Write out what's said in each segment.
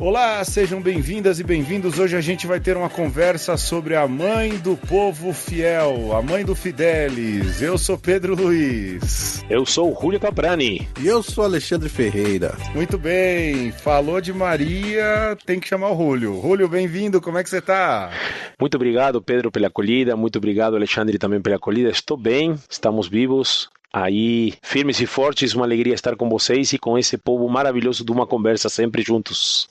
Olá, sejam bem-vindas e bem-vindos. Hoje a gente vai ter uma conversa sobre a mãe do povo fiel, a mãe do Fidelis. Eu sou Pedro Luiz. Eu sou o Júlio Caprani. E eu sou Alexandre Ferreira. Muito bem, falou de Maria, tem que chamar o Júlio. Júlio, bem-vindo, como é que você tá? Muito obrigado, Pedro, pela acolhida. Muito obrigado, Alexandre, também pela acolhida. Estou bem, estamos vivos. Aí, firmes e fortes, uma alegria estar com vocês e com esse povo maravilhoso de uma conversa sempre juntos.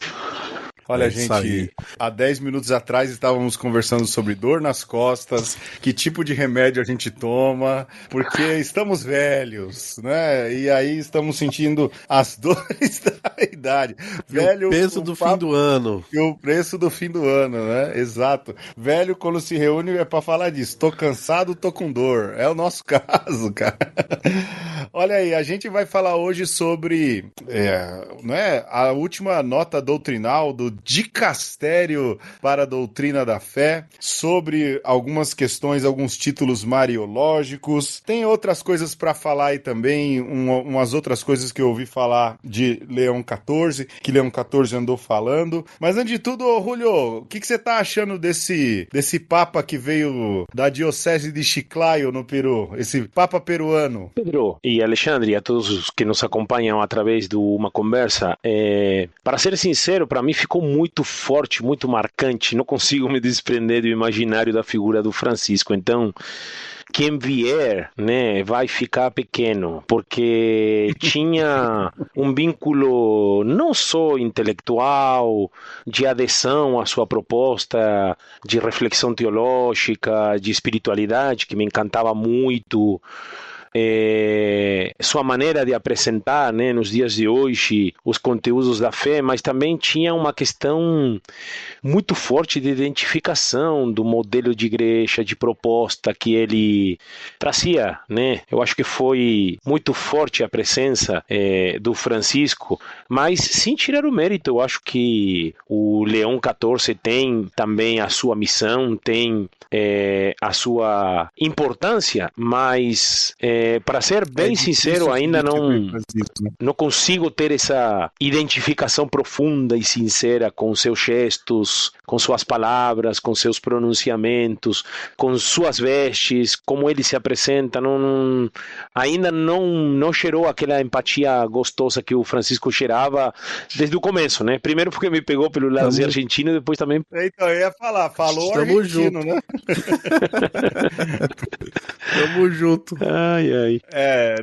Olha, gente, há 10 minutos atrás estávamos conversando sobre dor nas costas, que tipo de remédio a gente toma, porque estamos velhos, né? E aí estamos sentindo as dores da idade. Velho, o peso do fim do ano. E o preço do fim do ano, né? Exato. Velho, quando se reúne, é para falar disso. Tô cansado, tô com dor. É o nosso caso, cara. Olha aí, a gente vai falar hoje sobre a última nota doutrinal do Dicastério para a Doutrina da Fé, sobre algumas questões, alguns títulos mariológicos. Tem outras coisas para falar aí também, umas outras coisas que eu ouvi falar de Leão XIV, que Leão XIV andou falando. Mas antes de tudo, Julio, o que você tá achando desse Papa que veio da Diocese de Chiclayo, no Peru? Esse Papa peruano. Pedro e Alexandre, a todos os que nos acompanham através de uma conversa, para ser sincero, para mim ficou muito forte, muito marcante. Não consigo me desprender do imaginário da figura do Francisco. Então, quem vier, né, vai ficar pequeno, porque tinha um vínculo não só intelectual, de adesão à sua proposta de reflexão teológica, de espiritualidade, que me encantava muito. Sua maneira de apresentar, né, nos dias de hoje os conteúdos da fé, mas também tinha uma questão muito forte de identificação do modelo de igreja, de proposta que ele trazia, né? Eu acho que foi muito forte a presença do Francisco, mas sem tirar o mérito, eu acho que o Leão XIV tem também a sua missão, tem a sua importância, mas para ser bem sincero, ainda não consigo ter essa identificação profunda e sincera com seus gestos, com suas palavras, com seus pronunciamentos, com suas vestes, como ele se apresenta. Ainda não cheirou aquela empatia gostosa que o Francisco cheirava desde o começo, né? Primeiro porque me pegou pelo lado argentino e depois também... Então, eu ia falar, falou Tamo argentino, junto. né? Tamo junto. Ai.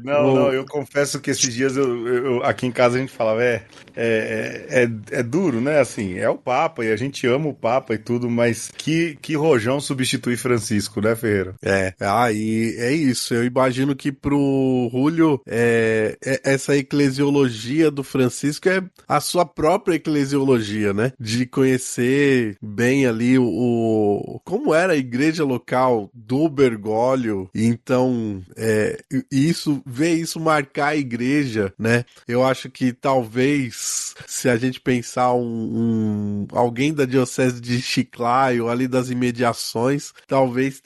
Não, eu confesso que esses dias eu aqui em casa a gente falava, é duro, né? Assim, é o Papa e a gente ama o Papa e tudo, mas que rojão substituir Francisco, né, Ferreira? E é isso. Eu imagino que pro Júlio, essa eclesiologia do Francisco é a sua própria eclesiologia, né? De conhecer bem ali como era a igreja local do Bergoglio, e então ver isso marcar a igreja, né? Eu acho que talvez, se a gente pensar alguém da diocese de Chiclayo, ali das imediações, talvez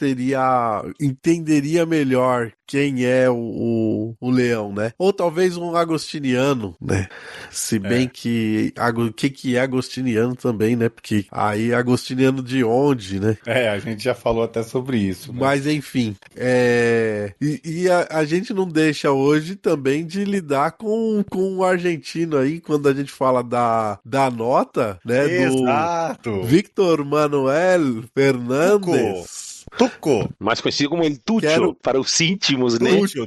entenderia melhor quem é o Leão, né? Ou talvez um agostiniano, né? Se bem que o que é agostiniano também, né? Porque aí agostiniano de onde, né? A gente já falou até sobre isso, né? Mas enfim, a gente não deixa hoje também de lidar com o argentino aí, quando a gente fala da nota, né? Exato. Do Víctor Manuel Fernandes. Tucco. Mais conhecido como El Tucho, para os íntimos, né? Tucho.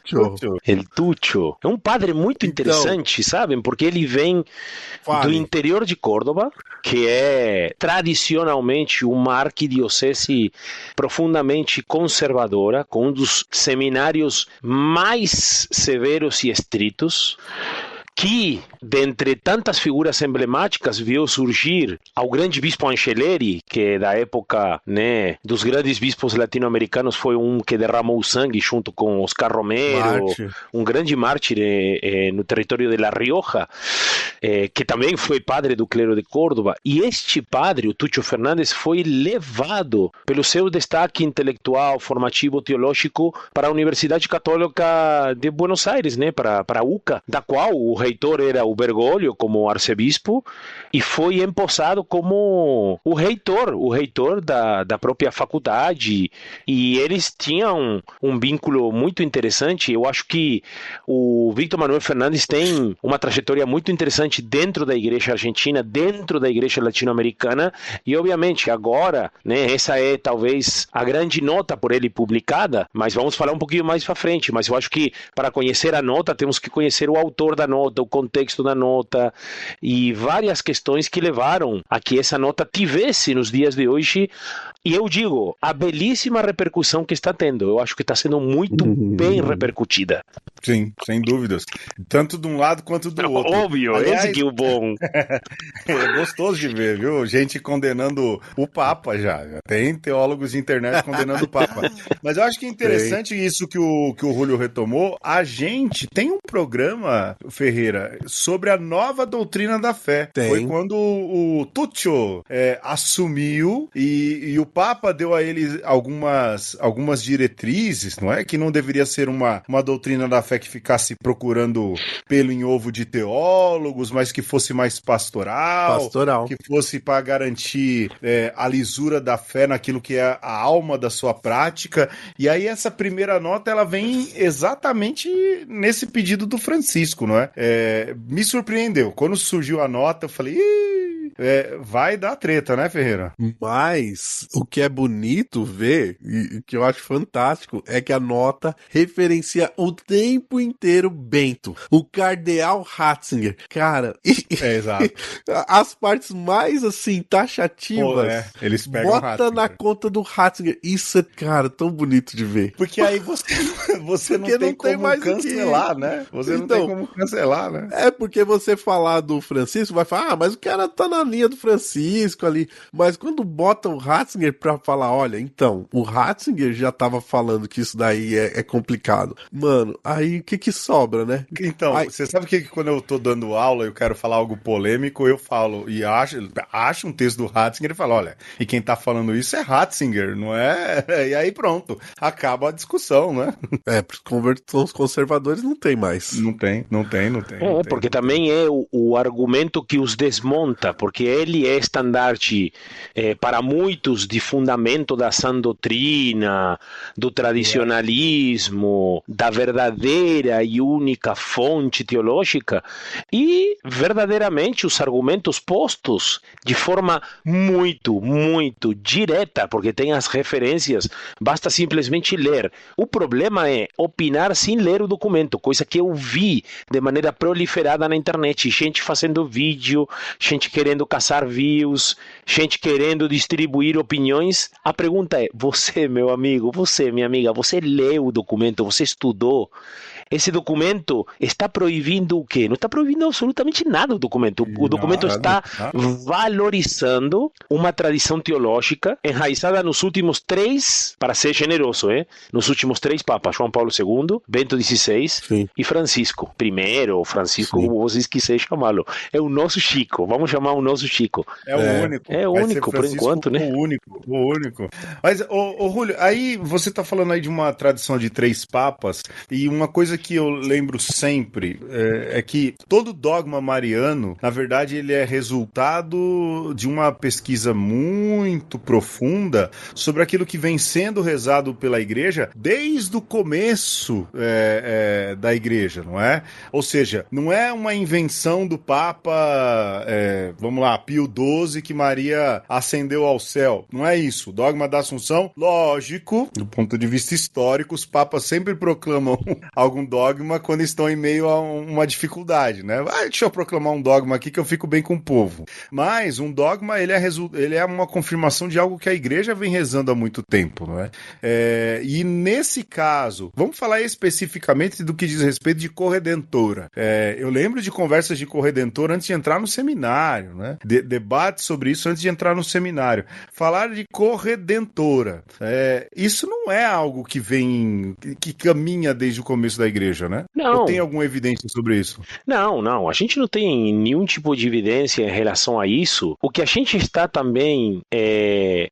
El Tucho. É um padre muito interessante, sabem? Porque ele vem do interior de Córdoba, que é tradicionalmente uma arquidiocese profundamente conservadora, com um dos seminários mais severos e estritos, que, dentre tantas figuras emblemáticas, viu surgir ao grande bispo Angeleri, que da época, né, dos grandes bispos latino-americanos foi um que derramou sangue junto com Oscar Romero, um grande mártir no território de La Rioja, que também foi padre do clero de Córdoba. E este padre, o Tucho Fernandes, foi levado pelo seu destaque intelectual, formativo, teológico para a Universidade Católica de Buenos Aires, né, para a UCA, da qual o reitor era o Bergoglio como arcebispo e foi empossado como o reitor da própria faculdade, e eles tinham um vínculo muito interessante. Eu acho que o Víctor Manuel Fernandes tem uma trajetória muito interessante dentro da igreja argentina, dentro da igreja latino-americana, e obviamente agora, né, essa é talvez a grande nota por ele publicada, mas vamos falar um pouquinho mais para frente. Mas eu acho que para conhecer a nota temos que conhecer o autor da nota, o contexto da nota e várias questões que levaram a que essa nota tivesse nos dias de hoje, e eu digo, a belíssima repercussão que está tendo. Eu acho que está sendo muito bem repercutida. Sim, sem dúvidas. Tanto de um lado quanto do outro. Óbvio, Aliás, esse que é o bom. É gostoso de ver, viu? Gente condenando o Papa já. Tem teólogos de internet condenando o Papa. Mas eu acho que é interessante isso que o Julio retomou. A gente tem um programa, Ferreira, sobre a nova doutrina da fé. Tem. Foi quando o Tuccio assumiu e o Papa deu a ele algumas diretrizes, não é? Que não deveria ser uma doutrina da fé que ficasse procurando pelo em ovo de teólogos, mas que fosse mais pastoral. Que fosse para garantir a lisura da fé naquilo que é a alma da sua prática. E aí essa primeira nota, ela vem exatamente nesse pedido do Francisco, não é? Me surpreendeu. Quando surgiu a nota, eu falei, vai dar treta, né, Ferreira? Mas o que é bonito ver, e que eu acho fantástico, é que a nota referencia o tempo inteiro Bento, o cardeal Ratzinger. Cara, exato. As partes mais, assim, taxativas, eles pegam bota na conta do Ratzinger. Isso é, cara, tão bonito de ver. Porque aí você não tem como mais cancelar, né? Você não tem como cancelar, né? É porque você falar do Francisco, vai falar, mas o cara tá na linha do Francisco ali. Mas quando bota o Ratzinger pra falar, olha, então, o Ratzinger já tava falando que isso daí é complicado. Mano, aí o que sobra, né? Então, você sabe que quando eu tô dando aula e eu quero falar algo polêmico, eu falo, e acho um texto do Ratzinger e falo, olha, e quem tá falando isso é Ratzinger, não é? E aí pronto, acaba a discussão, né? Os conservadores não tem mais. Não tem. Porque também é o argumento que os desmonta, porque ele é estandarte para muitos de fundamento da sã doutrina, do tradicionalismo, da verdadeira e única fonte teológica, e verdadeiramente os argumentos postos de forma muito, muito direta, porque tem as referências, basta simplesmente ler. O problema é opinar sem ler o documento, coisa que eu vi de maneira proliferada na internet, gente fazendo vídeo, gente querendo caçar views, gente querendo distribuir opiniões. A pergunta é, você, meu amigo, você, minha amiga, você leu o documento, você estudou? Esse documento está proibindo o quê? Não está proibindo absolutamente nada o documento. O documento está valorizando uma tradição teológica enraizada nos últimos 3, para ser generoso, nos últimos 3 papas, João Paulo II, Bento XVI e Francisco. Primeiro, Francisco, como vocês quiserem chamá-lo. É o nosso Chico, vamos chamar o nosso Chico. É o único. É o único, por enquanto, né? O único. Mas, Julio, aí você está falando aí de uma tradição de 3 papas, e uma coisa que eu lembro sempre é que todo dogma mariano, na verdade, ele é resultado de uma pesquisa muito profunda sobre aquilo que vem sendo rezado pela igreja desde o começo da igreja, não é? Ou seja, não é uma invenção do Papa, vamos lá, Pio XII, que Maria ascendeu ao céu. Não é isso. O dogma da Assunção, lógico, do ponto de vista histórico, os papas sempre proclamam algum dogma quando estão em meio a uma dificuldade, né? Deixa eu proclamar um dogma aqui que eu fico bem com o povo. Mas um dogma, ele é uma confirmação de algo que a igreja vem rezando há muito tempo, não é? E nesse caso, vamos falar especificamente do que diz respeito de corredentora. Eu lembro de conversas de corredentora antes de entrar no seminário, né? Debates sobre isso antes de entrar no seminário. Falar de corredentora. Isso não é algo que caminha desde o começo da igreja. igreja, né? Não. Ou tem alguma evidência sobre isso? Não, a gente não tem nenhum tipo de evidência em relação a isso. O que a gente está também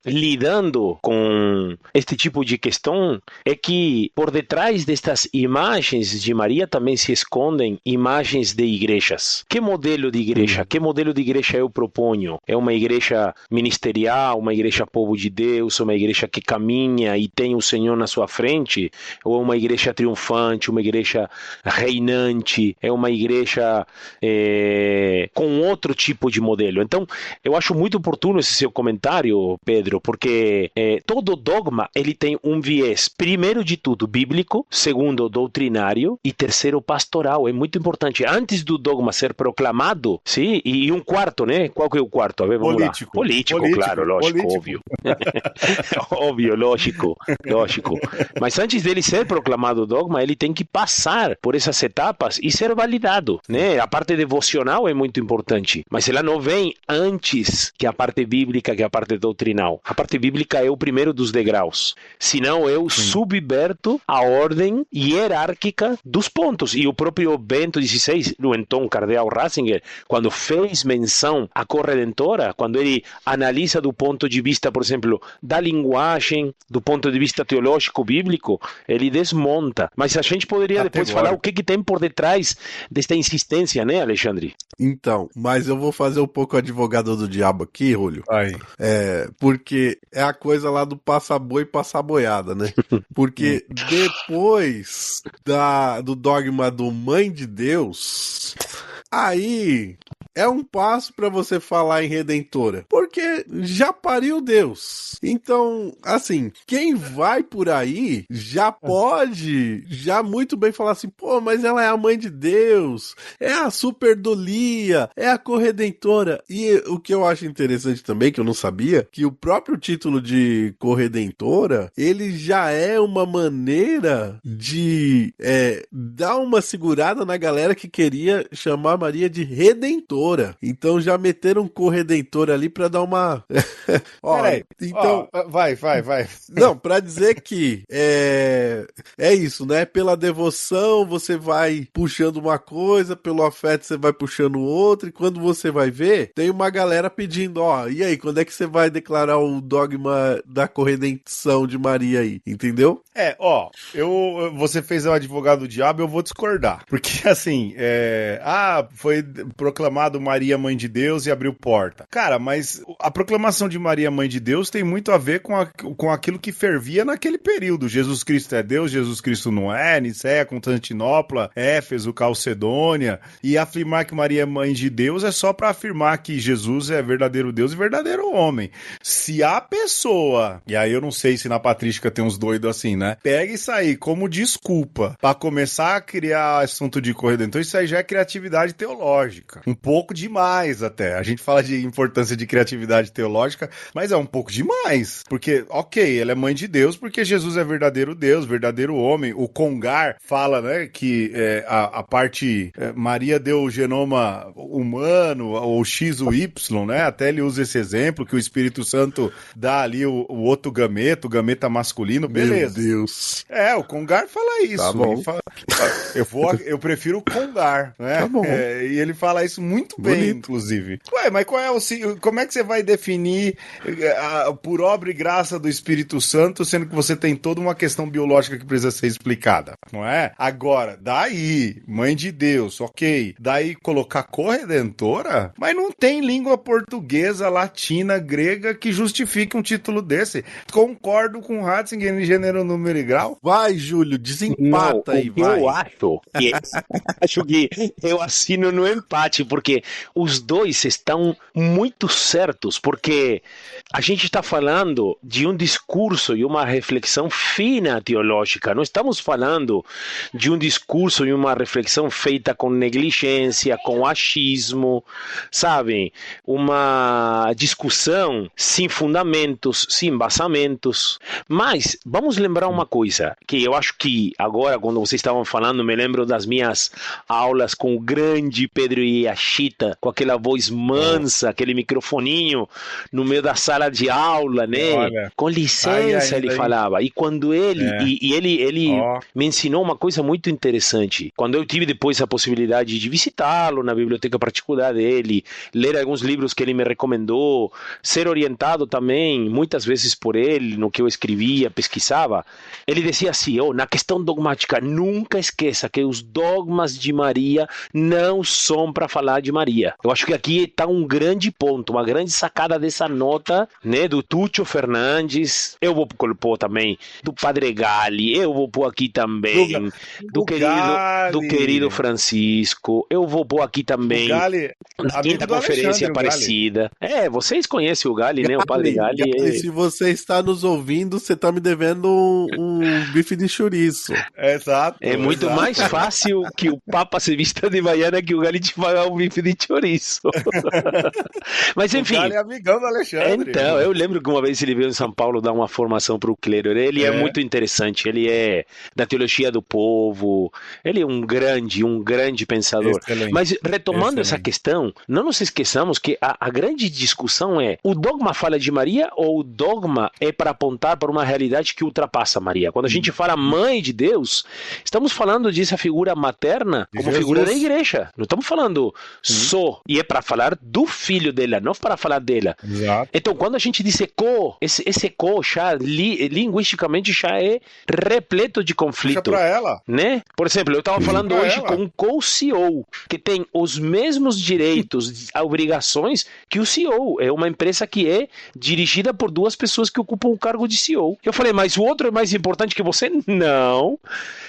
lidando com este tipo de questão é que por detrás destas imagens de Maria também se escondem imagens de igrejas. Que modelo de igreja? Que modelo de igreja eu proponho? É uma igreja ministerial, uma igreja povo de Deus, uma igreja que caminha e tem o Senhor na sua frente? Ou é uma igreja triunfante, uma igreja reinante? É uma igreja com outro tipo de modelo? Então, eu acho muito oportuno esse seu comentário, Pedro, porque todo dogma ele tem um viés, primeiro de tudo, bíblico, segundo, doutrinário e terceiro, pastoral. É muito importante. Antes do dogma ser proclamado, sim, e um quarto, né? Qual que é o quarto? A ver, vamos Político. lá. Político, claro, lógico, óbvio. Óbvio, lógico. Mas antes dele ser proclamado o dogma, ele tem que passar por essas etapas e ser validado, né? A parte devocional é muito importante, mas ela não vem antes que a parte bíblica, que a parte doutrinal. A parte bíblica é o primeiro dos degraus. Senão eu subverto a ordem hierárquica dos pontos. E o próprio Bento XVI, no então cardeal Ratzinger, quando fez menção à corredentora, quando ele analisa do ponto de vista, por exemplo, da linguagem, do ponto de vista teológico bíblico, ele desmonta. Mas a gente poderia depois falar o que tem por detrás desta insistência, né, Alexandre? Então, mas eu vou fazer um pouco advogado do diabo aqui, Rúlio. Aí. Porque é a coisa lá do passa-boi e passa-boiada, né? Porque depois do dogma do Mãe de Deus, aí é um passo para você falar em Redentora, porque já pariu Deus. Então, assim, quem vai por aí já pode muito bem falar assim, pô, mas ela é a Mãe de Deus, é a Superdolia, é a Corredentora. E o que eu acho interessante também, que eu não sabia, que o próprio título de Corredentora, ele já é uma maneira de dar uma segurada na galera que queria chamar Maria de Redentora. Então já meteram um corredentor ali pra dar uma... Peraí, então... Vai. Não, pra dizer que é isso, né? Pela devoção você vai puxando uma coisa, pelo afeto você vai puxando outra, e quando você vai ver, tem uma galera pedindo, e aí, quando é que você vai declarar o dogma da corredenção de Maria aí? Entendeu? Você fez o advogado do diabo, eu vou discordar. Porque, assim, foi proclamado Maria Mãe de Deus e abriu porta. Cara, mas a proclamação de Maria Mãe de Deus tem muito a ver com aquilo que fervia naquele período. Jesus Cristo é Deus, Jesus Cristo não é, Nicéia, Constantinopla, Éfeso, Calcedônia. E afirmar que Maria é Mãe de Deus é só para afirmar que Jesus é verdadeiro Deus e verdadeiro homem. Se a pessoa, e aí eu não sei se na patrística tem uns doidos assim, né? Pega isso aí como desculpa para começar a criar assunto de corredentor, isso aí já é criatividade teológica. Um pouco demais até. A gente fala de importância de criatividade teológica, mas é um pouco demais. Porque, ok, ela é mãe de Deus porque Jesus é verdadeiro Deus, verdadeiro homem. O Congar fala, né, que a parte... Maria deu o genoma humano, ou X, o Y, né? Até ele usa esse exemplo, que o Espírito Santo dá ali o outro gameta, o gameta masculino, beleza. Meu Deus. O Congar fala isso. Tá bom. Eu prefiro o Congar, né? Tá bom. E ele fala isso muito bem, bonito, inclusive. Ué, mas como é que você vai definir por obra e graça do Espírito Santo, sendo que você tem toda uma questão biológica que precisa ser explicada, não é? Agora, daí, Mãe de Deus, ok. Daí colocar corredentora? Mas não tem língua portuguesa, latina, grega que justifique um título desse. Concordo com o Ratzinger em gênero, número e grau. Vai, Júlio, desempata aí, vai. Eu acho que eu assino no empate, porque os dois estão muito certos, porque a gente está falando de um discurso e uma reflexão fina teológica, não estamos falando de um discurso e uma reflexão feita com negligência, com achismo, sabe? Uma discussão sem fundamentos, sem embasamentos. Mas vamos lembrar uma coisa, que eu acho que agora, quando vocês estavam falando, me lembro das minhas aulas com o grande Pedro Yashita, com aquela voz mansa, aquele microfoninho no meio da sala de aula, né? Olha, com licença, ele falava. E quando ele ele me ensinou uma coisa muito interessante. Quando eu tive depois a possibilidade de visitá-lo na biblioteca particular dele, ler alguns livros que ele me recomendou, ser orientado também, muitas vezes por ele, no que eu escrevia, pesquisava, ele dizia assim, na questão dogmática, nunca esqueça que os dogmas de Maria não são para falar de Maria. Eu acho que aqui está um grande ponto, uma grande sacada dessa nota, né, do Túcio Fernandes, eu vou pôr também, do Padre Galli, eu vou pôr aqui também, do querido Francisco, eu vou pôr aqui também, na Quinta Conferência Aparecida. Vocês conhecem o Galli, né, o Padre Galli. Se você está nos ouvindo, você está me devendo um bife de chouriço. Exato. É muito mais fácil que o Papa se vista de baiana que o Galli te pagar um bife de chouriço. Mas enfim. O Galli é amigão do Alexandre. Então, eu lembro que uma vez ele veio em São Paulo dar uma formação para o clero. Ele é muito interessante. Ele é da teologia do povo. Ele é um grande pensador. Excelente. Mas retomando essa questão, não nos esqueçamos que a grande discussão é: o dogma fala de Maria ou o dogma é para apontar para uma realidade que ultrapassa Maria? Quando a gente fala mãe de Deus, estamos falando dessa figura materna como figura da igreja. Não estamos falando só, e é para falar do filho dela, não para falar dela. Exato. Então, quando a gente diz eco, esse eco já linguisticamente já é repleto de conflito. Puxa pra ela. Né? Por exemplo, eu estava falando hoje com um co-CEO que tem os mesmos direitos, obrigações que o CEO. É uma empresa que é dirigida por duas pessoas que ocupam o cargo de CEO. Eu falei, mas o outro é mais importante que você? Não.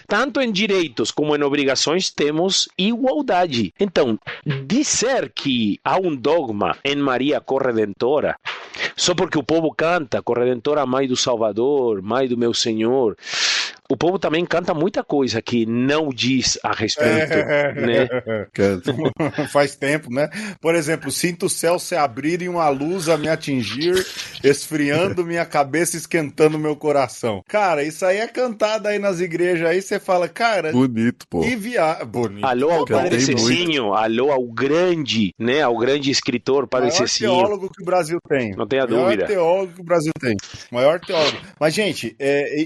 Tanto em direitos como em obrigações temos igualdade. Então, dizer que há um dogma em Maria Corredentora, só porque o povo canta Corredentora, Mãe do Salvador, Mãe do meu Senhor, o povo também canta muita coisa que não diz a respeito, né? Faz tempo, né? Por exemplo, sinto o céu se abrir e uma luz a me atingir, esfriando minha cabeça, esquentando meu coração. Cara, isso aí é cantado aí nas igrejas, aí você fala, cara... Bonito, pô. Bonito. Alô ao Padre Cecinho, alô ao grande, né? Ao grande escritor Padre Cecinho. Maior teólogo que o Brasil tem. Não tenha dúvida. Maior teólogo que o Brasil tem. Maior teólogo. Mas, gente,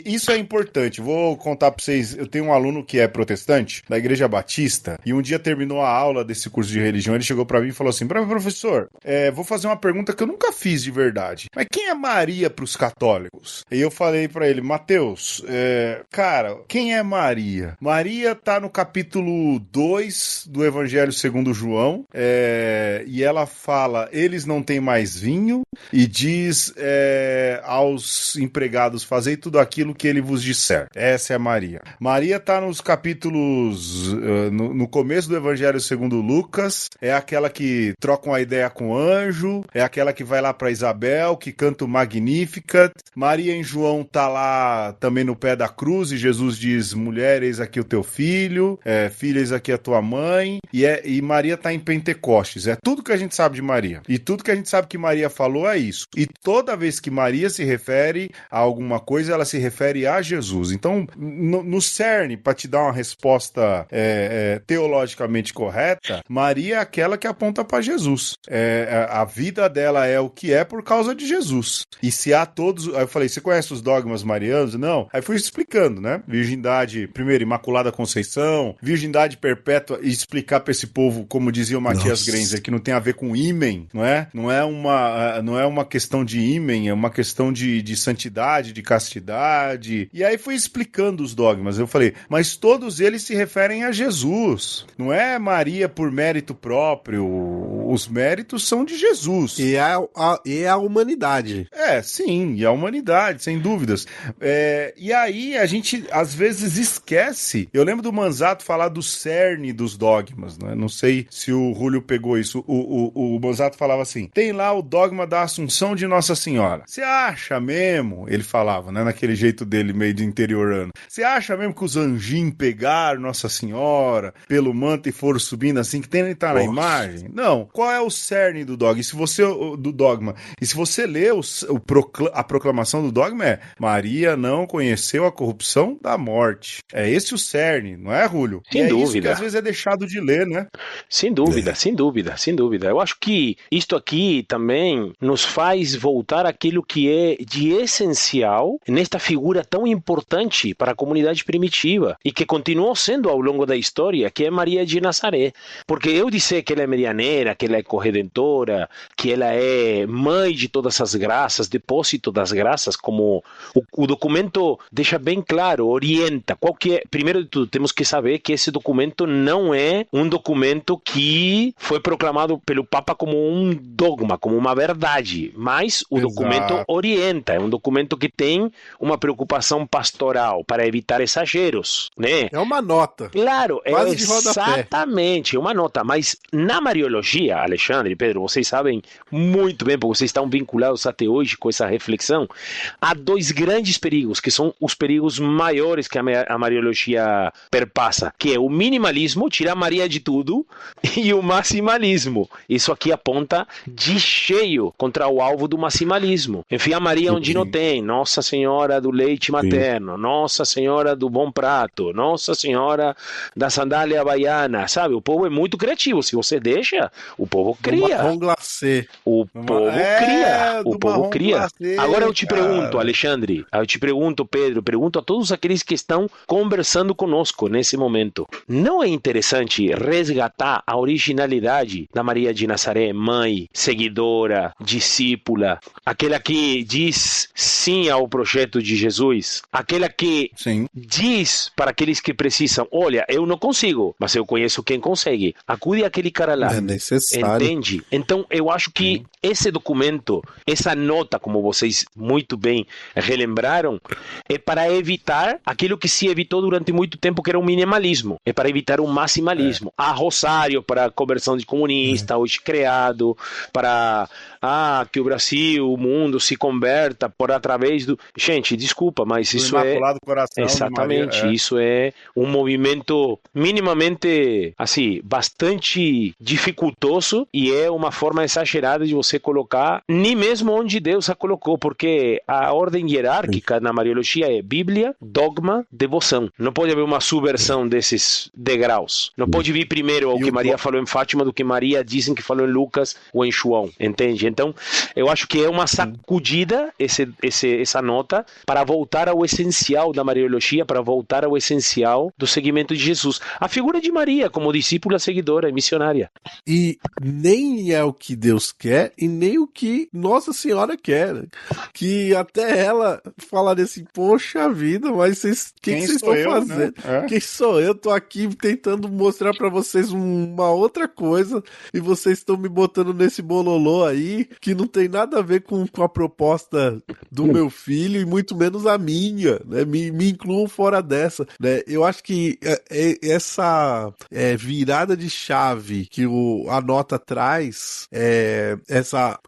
isso é importante. Vou contar pra vocês, eu tenho um aluno que é protestante, da Igreja Batista, e um dia terminou a aula desse curso de religião, ele chegou pra mim e falou assim, professor, vou fazer uma pergunta que eu nunca fiz de verdade, mas quem é Maria pros católicos? E eu falei pra ele, Mateus, cara, quem é Maria? Maria tá no capítulo 2 do Evangelho segundo João, e ela fala, eles não têm mais vinho, e diz aos empregados, fazei tudo aquilo que ele vos disser. Essa é Maria. Maria está nos capítulos, no começo do Evangelho segundo Lucas, é aquela que troca uma ideia com o anjo, é aquela que vai lá para Isabel, que canta o Magnificat. Maria em João tá lá também no pé da cruz, e Jesus diz, mulher, eis aqui o teu filho, filha, eis aqui a tua mãe, e Maria tá em Pentecostes. É tudo que a gente sabe de Maria. E tudo que a gente sabe que Maria falou é isso. E toda vez que Maria se refere a alguma coisa, ela se refere a Jesus. Então, no cerne, para te dar uma resposta teologicamente correta, Maria é aquela que aponta para Jesus. A vida dela é o que é por causa de Jesus. E se há todos... Aí eu falei, você conhece os dogmas marianos? Não. Aí fui explicando, né? Virgindade, primeiro, Imaculada Conceição, virgindade perpétua, e explicar para esse povo, como dizia o Matias Grenzer, que não tem a ver com ímen, não é? Não é uma questão de ímen, é uma questão de santidade, de castidade. E aí fui explicando os dogmas. Eu falei, mas todos eles se referem a Jesus. Não é Maria por mérito próprio. Os méritos são de Jesus. E a humanidade. Sim, e a humanidade, sem dúvidas. E aí a gente, às vezes, esquece. Eu lembro do Manzato falar do cerne dos dogmas, né? Não sei se o Rúlio pegou isso. O Manzato falava assim, tem lá o dogma da Assunção de Nossa Senhora. Você acha mesmo? Ele falava, né? Naquele jeito dele, meio de interiorano. Você acha mesmo que os anjinhos pegaram Nossa Senhora pelo manto e foram subindo assim, que tem que estar na imagem? Não. qual é o cerne do dogma? E se você lê a proclamação do dogma Maria não conheceu a corrupção da morte. É esse o cerne, não é, Rúlio? Sem e é dúvida. Isso que às vezes é deixado de ler, né? Sem dúvida, sem dúvida, sem dúvida. Eu acho que isto aqui também nos faz voltar àquilo que é de essencial nesta figura tão importante para a comunidade primitiva e que continuou sendo ao longo da história, que é Maria de Nazaré. Porque eu dizer que ela é medianeira, que ela é corredentora, que ela é mãe de todas as graças, depósito das graças, como o documento deixa bem claro, orienta. Qual que é? Primeiro de tudo, temos que saber que esse documento não é um documento que foi proclamado pelo Papa como um dogma, como uma verdade, mas o documento orienta, é um documento que tem uma preocupação pastoral para evitar exageros, né? É uma nota. Claro, quase de rodapé. Exatamente, é uma nota, mas na Mariologia, Alexandre e Pedro, vocês sabem muito bem, porque vocês estão vinculados até hoje com essa reflexão, há dois grandes perigos, que são os perigos maiores que a Mariologia perpassa, que é o minimalismo, tirar Maria de tudo, e o maximalismo. Isso aqui aponta de cheio contra o alvo do maximalismo. Enfiar Maria onde não tem, Nossa Senhora do leite materno, Nossa Senhora do bom prato, Nossa Senhora da sandália havaiana, sabe? O povo é muito criativo, se você deixa, o povo cria. Marrom glacê. O povo cria. O povo cria. Glacê, Agora eu te pergunto, cara. Alexandre, eu te pergunto, Pedro, pergunto a todos aqueles que estão conversando conosco nesse momento. Não é interessante resgatar a originalidade da Maria de Nazaré, mãe, seguidora, discípula, aquela que diz sim ao projeto de Jesus, aquela que diz para aqueles que precisam, olha, eu não consigo, mas eu conheço quem consegue, acude àquele cara lá. É necessário. Entende? Então eu acho que esse documento, essa nota, como vocês muito bem relembraram, é para evitar aquilo que se evitou durante muito tempo, que era o minimalismo, é para evitar o maximalismo. Há Rosário para a conversão de comunista, hoje criado, para que o Brasil, o mundo se converta por através do... Gente, desculpa, mas isso é... Coração exatamente, Maria, isso é um movimento minimamente, assim, bastante dificultoso e é uma forma exagerada de você colocar, nem mesmo onde Deus a colocou, porque a ordem hierárquica na Mariologia é Bíblia, dogma, devoção. Não pode haver uma subversão desses degraus. Não pode vir primeiro o que Maria falou em Fátima do que Maria dizem que falou em Lucas ou em João, entende? Então, eu acho que é uma sacudida essa nota para voltar ao essencial da Mariologia, para voltar ao essencial do seguimento de Jesus. A figura de Maria como discípula, seguidora e missionária. E nem é o que Deus quer e nem o que Nossa Senhora quer. Que até ela falaria assim, poxa vida, mas vocês, o que vocês estão fazendo? Né? Quem sou eu? Tô aqui tentando mostrar pra vocês uma outra coisa e vocês estão me botando nesse bololô aí que não tem nada a ver com a proposta do meu filho e muito menos a minha, né? Me incluam fora dessa, né? Eu acho que essa virada de chave que a nota traz, essa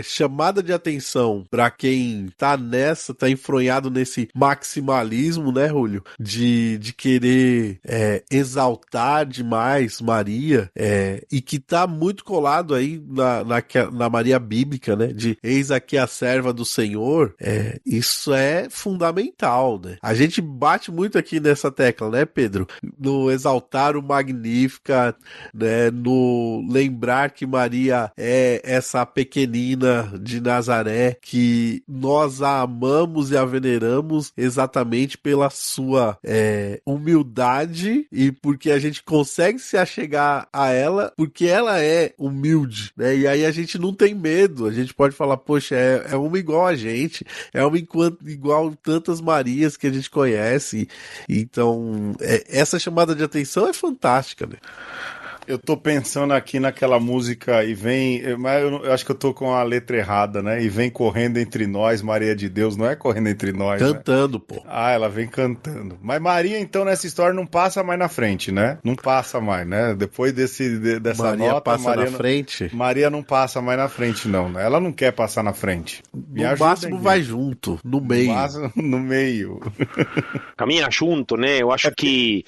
chamada de atenção para quem tá enfronhado nesse maximalismo, né, Rúlio? De querer exaltar demais Maria, e que tá muito colado aí na Maria bíblica, né? De eis aqui a serva do Senhor, isso é fundamental, né? A gente bate muito aqui nessa tecla, né, Pedro? No exaltar o Magnífica, né? No lembrar que Maria é essa pequenina de Nazaré, que nós a amamos e a veneramos exatamente pela sua humildade e porque a gente consegue se achegar a ela porque ela é humilde, né? E aí a gente não tem medo, a gente pode falar, poxa, é uma igual a gente, é uma igual tantas Marias que a gente conhece. Então, essa chamada de atenção é fantástica, né? Eu tô pensando aqui naquela música e vem, mas eu acho que eu tô com a letra errada, né? E vem correndo entre nós, Maria de Deus, não é correndo entre nós, cantando, né? pô. Ela vem cantando. Mas Maria, então, nessa história não passa mais na frente, né? Não passa mais, né? Depois dessa Maria nota, passa na frente. Maria não passa mais na frente, não, né? Ela não quer passar na frente. No máximo vai junto, no meio. No máximo, no meio. Caminha junto, né? Eu acho que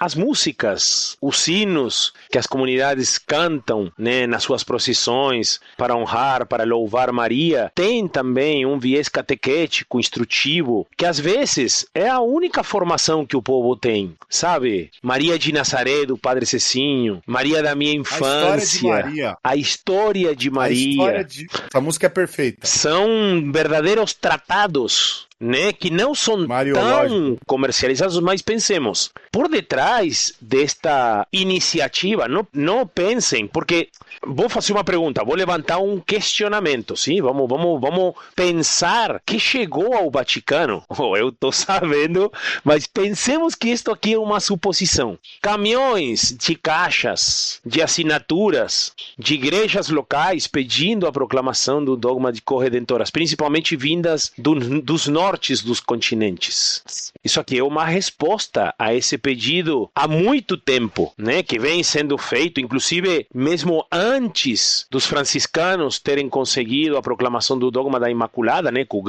as músicas, os hinos, hinos que as comunidades cantam, né, nas suas procissões para honrar, para louvar Maria, tem também um viés catequético, instrutivo, que às vezes é a única formação que o povo tem, sabe? Maria de Nazaré, do Padre Cecinho, Maria da minha infância, a história de Maria. Essa música é perfeita. São verdadeiros tratados, né, que não são tão comercializados, mas pensemos, por detrás desta iniciativa, não pensem, porque vou fazer uma pergunta, vou levantar um questionamento, sim? Vamos pensar que chegou ao Vaticano, eu estou sabendo, mas pensemos que isto aqui é uma suposição. Caminhões de caixas, de assinaturas, de igrejas locais pedindo a proclamação do dogma de corredentoras, principalmente vindas dos nortes dos continentes. Isso aqui é uma resposta a esse pedido há muito tempo, né, que vem sendo feito, inclusive mesmo antes dos franciscanos terem conseguido a proclamação do dogma da Imaculada, né, com um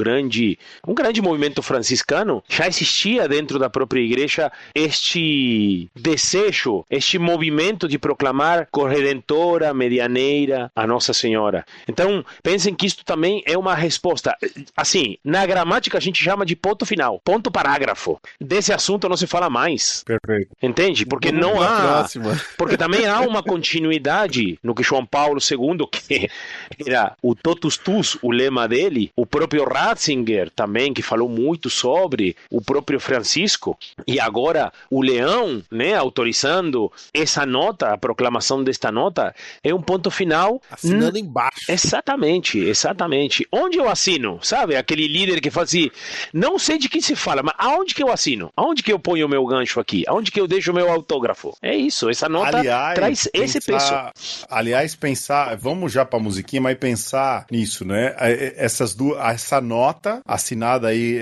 grande movimento franciscano, já existia dentro da própria igreja este desejo, este movimento de proclamar corredentora, medianeira, a Nossa Senhora. Então, pensem que isto também é uma resposta. Assim, na gramática a gente chama de ponto final, ponto parágrafo. Desse assunto não se fala mais. Perfeito. Entende? Porque não há... Porque também há uma continuidade no que João Paulo II, que era o totus tuus, o lema dele, o próprio Ratzinger também, que falou muito sobre, o próprio Francisco, e agora o Leão, né, autorizando essa nota, a proclamação desta nota, é um ponto final. Assinando embaixo. Exatamente. Onde eu assino? Sabe? Aquele líder que fala assim, não sei de que se fala, mas aonde que eu assino? Aonde que eu ponho o meu gancho aqui? Aonde que eu deixo o meu autógrafo? É isso, essa nota traz esse peso. Aliás, vamos já pra musiquinha, mas pensar nisso, né? Essa nota assinada aí,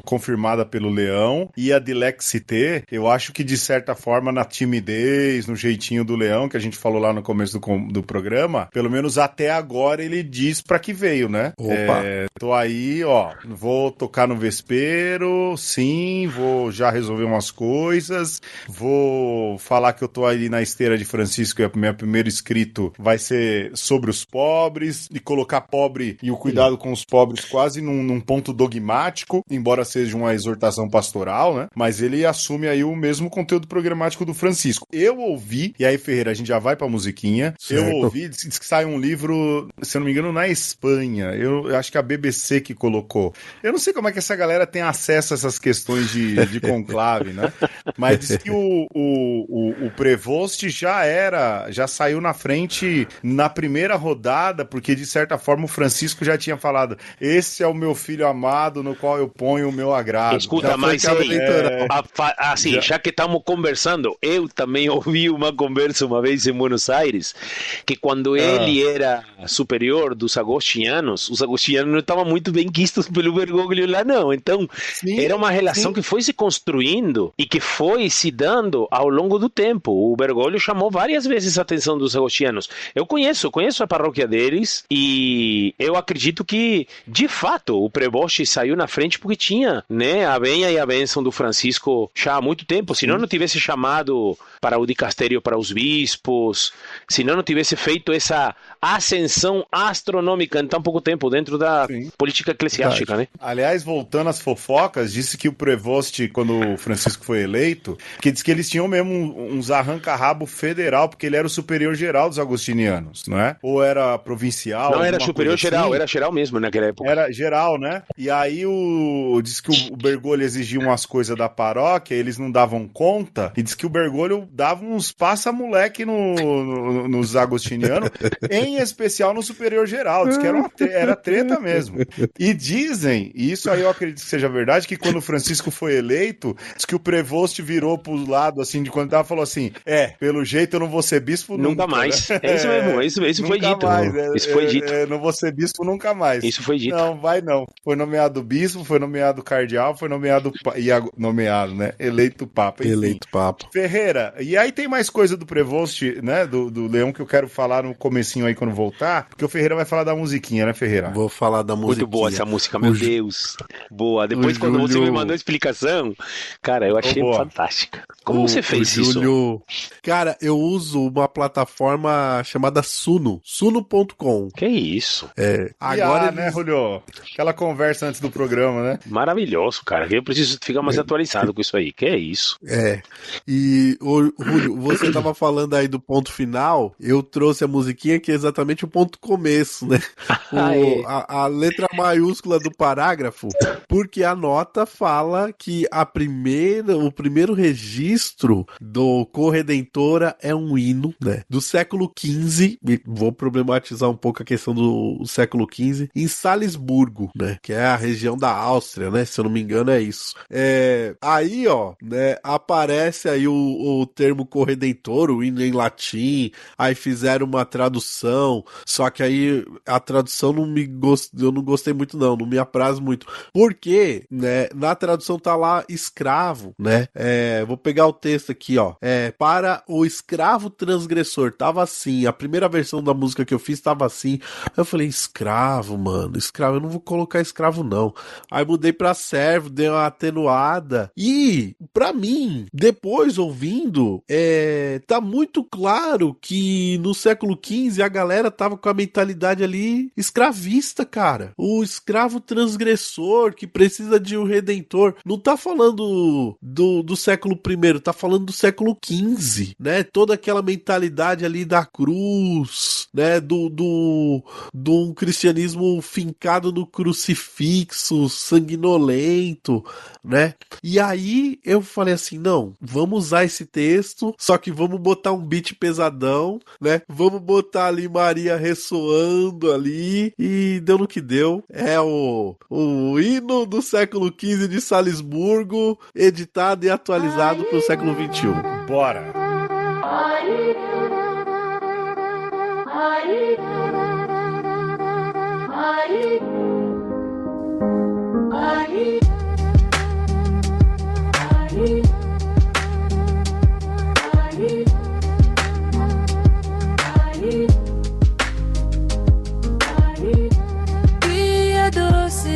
confirmada pelo Leão, e a de Lexité, eu acho que de certa forma na timidez, no jeitinho do Leão, que a gente falou lá no começo do programa, pelo menos até agora ele diz pra que veio, né? Opa. Tô aí, ó, vou tocar no vespeiro, sim, vou já resolver umas coisas, vou falar que eu tô aí na esteira de Francisco e o meu primeiro escrito vai ser sobre os pobres, e colocar pobre e o cuidado com os pobres quase num ponto dogmático, embora seja uma exortação pastoral, né? Mas ele assume aí o mesmo conteúdo programático do Francisco. Eu ouvi, e aí, Ferreira, a gente já vai pra musiquinha, certo. Eu ouvi, diz que sai um livro, se eu não me engano, na Espanha, eu acho que a BBC que colocou. Eu não sei como é que essa galera tem acesso a essas questões de conclave, né? Mas diz que o Prevost já saiu na frente na primeira rodada, porque de certa forma o Francisco já tinha falado, esse é o meu filho amado no qual eu ponho o meu agrado. Escuta, mas assim, já que estamos conversando, eu também ouvi uma conversa uma vez em Buenos Aires, que quando ele era superior dos agostinianos, os agostinianos não estavam muito bem quistos pelo Bergoglio lá não, então era uma relação que foi se construindo e que foi se dando ao longo do tempo. O Bergoglio chamou várias vezes a atenção dos agostinianos. Eu conheço a paróquia deles e eu acredito que, de fato, o Prevost saiu na frente porque tinha, né, a venha e a bênção do Francisco já há muito tempo. Se não tivesse chamado para o dicastério para os bispos, se não tivesse feito essa ascensão astronômica em tão pouco tempo dentro da política eclesiástica, né? Aliás, voltando às fofocas, disse que o Prevost, quando o Francisco foi eleito, que disse que eles tinham mesmo uns arranca-rabo federal, porque ele era o superior geral dos agostinianos, não é? Ou era provincial? Não, era superior geral, era geral mesmo naquela época. Era geral, né? E aí disse que o Bergoglio exigia umas coisas da paróquia, eles não davam conta, e disse que o Bergoglio dava uns passa-moleque nos agostinianos, em especial no superior geral, diz que era treta mesmo. E dizem, e isso aí eu acredito que seja verdade, que quando o Francisco foi eleito, diz que o Prevost virou pro lado, assim, de quando tava, falou assim, pelo jeito eu não vou ser bispo nunca mais. Né? É isso mesmo, isso foi dito. Isso foi dito. Não vou ser bispo nunca mais. Isso foi dito. Não, vai não. Foi nomeado bispo, foi nomeado cardeal, foi nomeado, né? Eleito papa. Enfim. Eleito papa. Ferreira, e aí tem mais coisa do Prevost, né? Do Leão que eu quero falar no comecinho aí quando voltar, porque o Ferreira vai falar da musiquinha, né, Ferreira? Vou falar da musiquinha. Muito boa essa música, meu Deus. Nossa. Boa. Depois, O quando você me Júlio- mandou a explicação, cara, eu achei boa. fantástica. Como você fez o isso? Júlio... Cara, eu uso uma plataforma chamada Suno, suno.com. Que isso? Agora né, eles... Julio? Aquela conversa antes do programa, né? Maravilhoso, cara. Eu preciso ficar mais atualizado com isso aí. Que é isso? E, Júlio, você tava falando aí do ponto final, eu trouxe a musiquinha que é exatamente o ponto começo, né? A letra maiúscula do parágrafo, porque a nota fala que o primeiro registro do Corredentora é um hino, né? Do século XV, e vou problematizar um pouco a questão do século XV, em Salisburgo, né? Que é a região da Áustria, né? Se eu não me engano é isso. Aí, ó, né? Aparece aí o termo Corredentor, o hino em latim, aí fizeram uma tradução, só que aí a tradução eu não gostei muito não me apraz muito, porque, né, na tradução tá lá escravo, né, vou pegar o texto aqui, ó, para o escravo transgressor, tava assim, a primeira versão da música que eu fiz tava assim, eu falei, escravo, mano, escravo, eu não vou colocar escravo não, aí mudei pra servo, dei uma atenuada, e, pra mim, depois ouvindo, tá muito claro que no século XV a galera tava com a mentalidade ali escravista, cara. O escravo transgressor que precisa de um redentor. Não tá falando do século I, tá falando do século XV, né? Toda aquela mentalidade ali da cruz, né? Do um cristianismo fincado no crucifixo, sanguinolento, né? E aí eu falei assim, não, vamos usar esse texto, só que vamos botar um beat pesadão, né? Vamos botar ali Maria ressoando ali e deu no que deu. É o hino do século XV de Salisburgo, editado e atualizado para o século XXI. Bora! Dia doce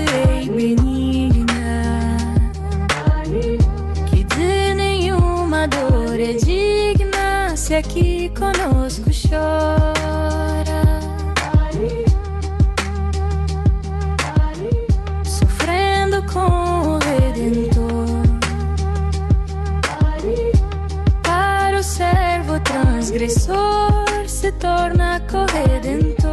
e benigna, que de nenhuma dor é digna, se aqui conosco chora, sofrendo com o Redentor, para o servo transgressor se torna corredentora.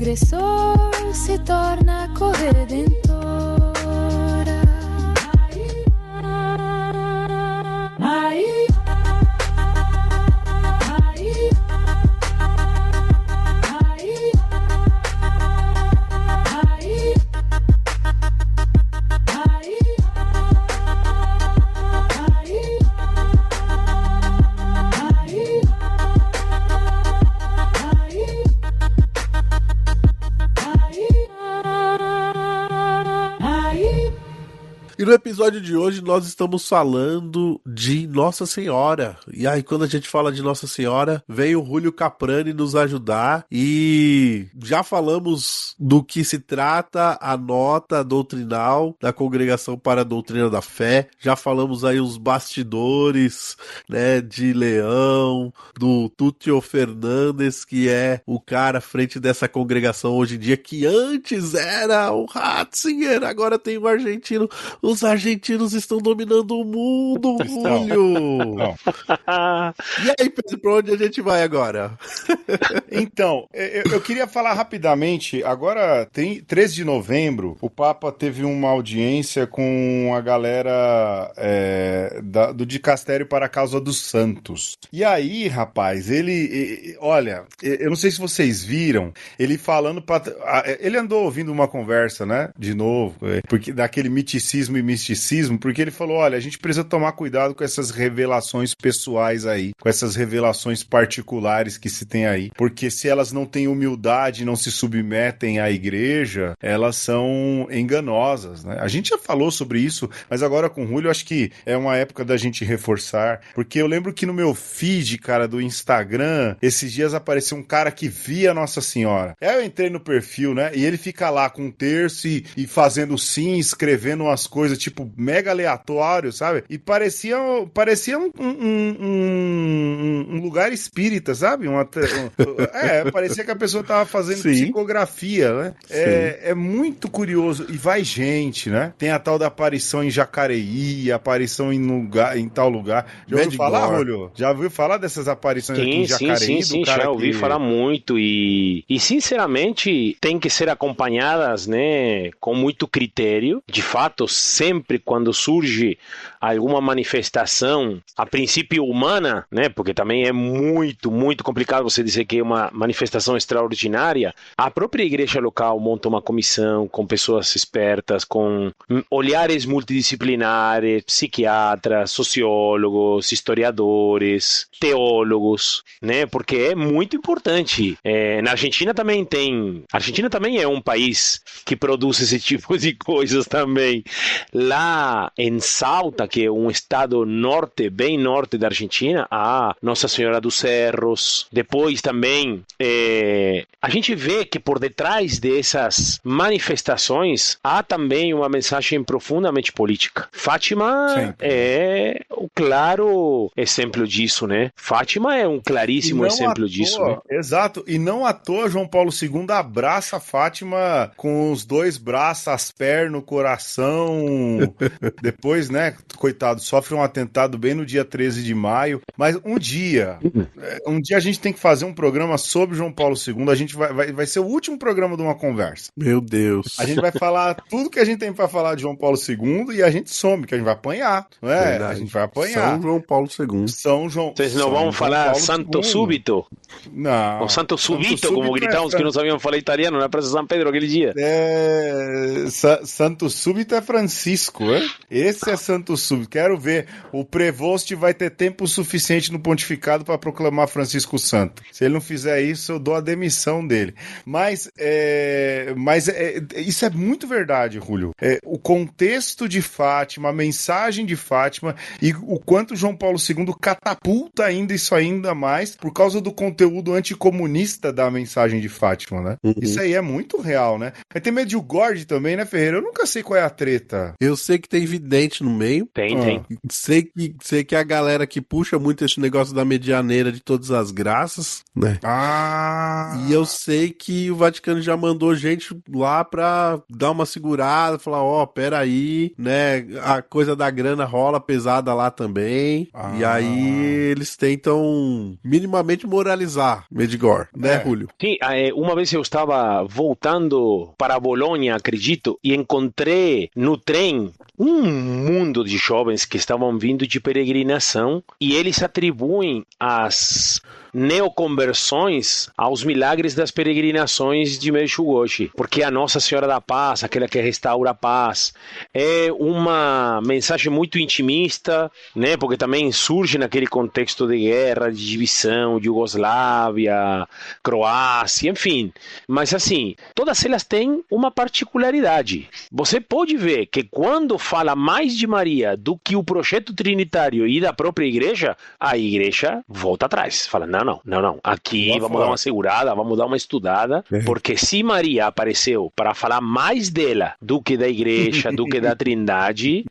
transgressor se torna corredentora. E no episódio de hoje nós estamos falando de Nossa Senhora. E aí quando a gente fala de Nossa Senhora, vem o Júlio Caprani nos ajudar e já falamos do que se trata a nota doutrinal da Congregação para a Doutrina da Fé. Já falamos aí os bastidores, né, de Leão, do Túlio Fernandes, que é o cara à frente dessa congregação hoje em dia, que antes era o Ratzinger, agora tem o argentino. Os argentinos estão dominando o mundo, Júlio! E aí, Pedro, pra onde a gente vai agora? Então, eu queria falar rapidamente, agora, 13 de novembro, o Papa teve uma audiência com a galera do Dicastério para a Causa dos Santos. E aí, rapaz, olha, eu não sei se vocês viram, ele falando, ele andou ouvindo uma conversa, né, de novo, porque daquele miticismo e misticismo, porque ele falou, olha, a gente precisa tomar cuidado com essas revelações pessoais aí, com essas revelações particulares que se tem aí, porque se elas não têm humildade, não se submetem à igreja, elas são enganosas, né? A gente já falou sobre isso, mas agora com o Júlio, acho que é uma época da gente reforçar, porque eu lembro que no meu feed, cara, do Instagram, esses dias apareceu um cara que via Nossa Senhora. Aí eu entrei no perfil, né, e ele fica lá com um terço e fazendo sim, escrevendo umas coisas, tipo, mega aleatório, sabe? E parecia um lugar espírita, sabe? Parecia que a pessoa tava fazendo psicografia, né? É muito curioso. E vai gente, né? Tem a tal da aparição em Jacareí, aparição em tal lugar. Já ouviu falar, Júlio? Já ouviu falar dessas aparições aqui em Jacareí? Sim, já ouvi falar muito e sinceramente tem que ser acompanhadas, né, com muito critério. De fato, sempre quando surge alguma manifestação, a princípio humana, né, porque também é muito, muito complicado você dizer que é uma manifestação extraordinária, a própria igreja local monta uma comissão com pessoas espertas, com olhares multidisciplinares, psiquiatras, sociólogos, historiadores, teólogos, né, porque é muito importante. Na Argentina também a Argentina também é um país que produz esse tipo de coisas também. Lá em Salta, que é um estado norte, bem norte da Argentina, a Nossa Senhora dos Cerros. Depois também a gente vê que por detrás dessas manifestações há também uma mensagem profundamente política. Fátima é o claro exemplo disso, né? Fátima é um claríssimo exemplo disso, né? Exato, e não à toa João Paulo II abraça Fátima com os dois braços, as pernas, o coração. Depois, né, coitado, sofre um atentado bem no dia 13 de maio. Mas um dia a gente tem que fazer um programa sobre João Paulo II. A gente vai ser o último programa de uma conversa. Meu Deus. A gente vai falar tudo que a gente tem pra falar de João Paulo II e a gente some, que a gente vai apanhar, não é? Verdade. A gente vai apanhar. São João Paulo II. Vocês não vão falar Santo Súbito? Não. Ou Santo Subito, como gritávamos que não sabíamos falar italiano na Praça São Pedro aquele dia. Santo Súbito é Francisco, hein? Esse é Santo Súbito. Quero ver. O Prevost vai ter tempo suficiente no pontificado para proclamar Francisco Santo. Se ele não fizer isso, eu dou a demissão dele. Mas isso é muito verdade, Júlio. O contexto de Fátima, a mensagem de Fátima e o quanto João Paulo II catapulta ainda mais por causa do conteúdo anticomunista da mensagem de Fátima, né? Isso aí é muito real, né? Aí tem Medjugorje também, né, Ferreira? Eu nunca sei qual é a treta. Eu sei que tem vidente no meio. Tem. Sei que a galera que puxa muito esse negócio da medianeira de todas as graças, né? E eu sei que o Vaticano já mandou gente lá pra dar uma segurada, falar, peraí, né? A coisa da grana rola pesada lá também. E aí eles tentam minimamente moralizar Medjugorje, né, Julio? Sim, uma vez eu estava voltando para Bolonha, acredito, e encontrei no trem um mundo de jovens que estavam vindo de peregrinação e eles atribuem as neoconversões aos milagres das peregrinações de Medjugorje, porque a Nossa Senhora da Paz, aquela que restaura a paz, é uma mensagem muito intimista, né? Porque também surge naquele contexto de guerra, de divisão, de Iugoslávia, Croácia, enfim. Mas assim, todas elas têm uma particularidade. Você pode ver que quando fala mais de Maria do que o projeto trinitário e da própria igreja, a igreja volta atrás, fala, não. Aqui vamos dar uma segurada, vamos dar uma estudada, porque se Maria apareceu para falar mais dela do que da igreja, do que da Trindade,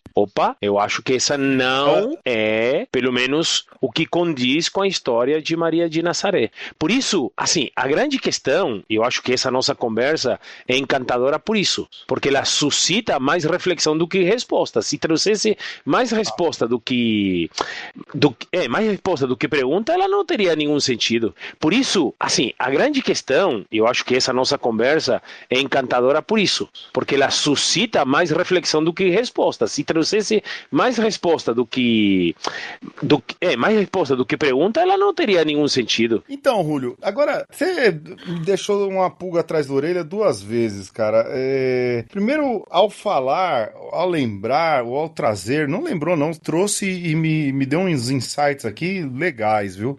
eu acho que essa não é, pelo menos, o que condiz com a história de Maria de Nazaré. Por isso, assim, a grande questão, eu acho que essa nossa conversa é encantadora por isso, porque ela suscita mais reflexão do que resposta. Se trouxesse mais resposta do que pergunta, ela não teria nenhum sentido. Por isso, assim, a grande questão, eu acho que essa nossa conversa é encantadora por isso, porque ela suscita mais reflexão do que resposta. Se trouxesse mais resposta do que pergunta, ela não teria nenhum sentido. Então, Julio, agora, você me deixou uma pulga atrás da orelha 2 vezes, cara. Primeiro, ao falar, ao lembrar, ou ao trazer, não lembrou não, trouxe e me deu uns insights aqui legais, viu?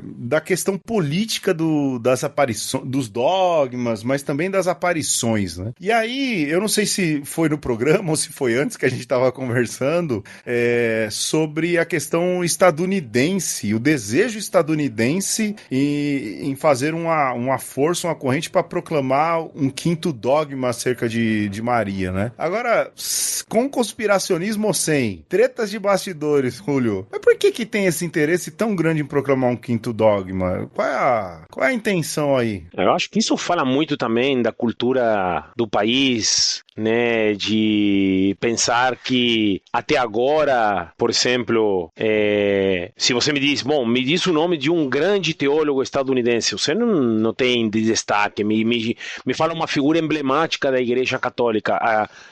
Da questão política das aparições, dos dogmas, mas também das aparições, né? E aí, eu não sei se foi no programa ou se foi antes que a gente estava conversando sobre a questão estadunidense, o desejo estadunidense em fazer uma força, uma corrente para proclamar um 5º dogma acerca de Maria, né? Agora, com conspiracionismo ou sem, tretas de bastidores, Julio, mas por que tem esse interesse tão grande em proclamar um 5º dogma? Qual é a intenção aí? Eu acho que isso fala muito também da cultura do país, né, de pensar que até agora, por exemplo, se você me diz o nome de um grande teólogo estadunidense, você não tem de destaque, me fala uma figura emblemática da Igreja Católica.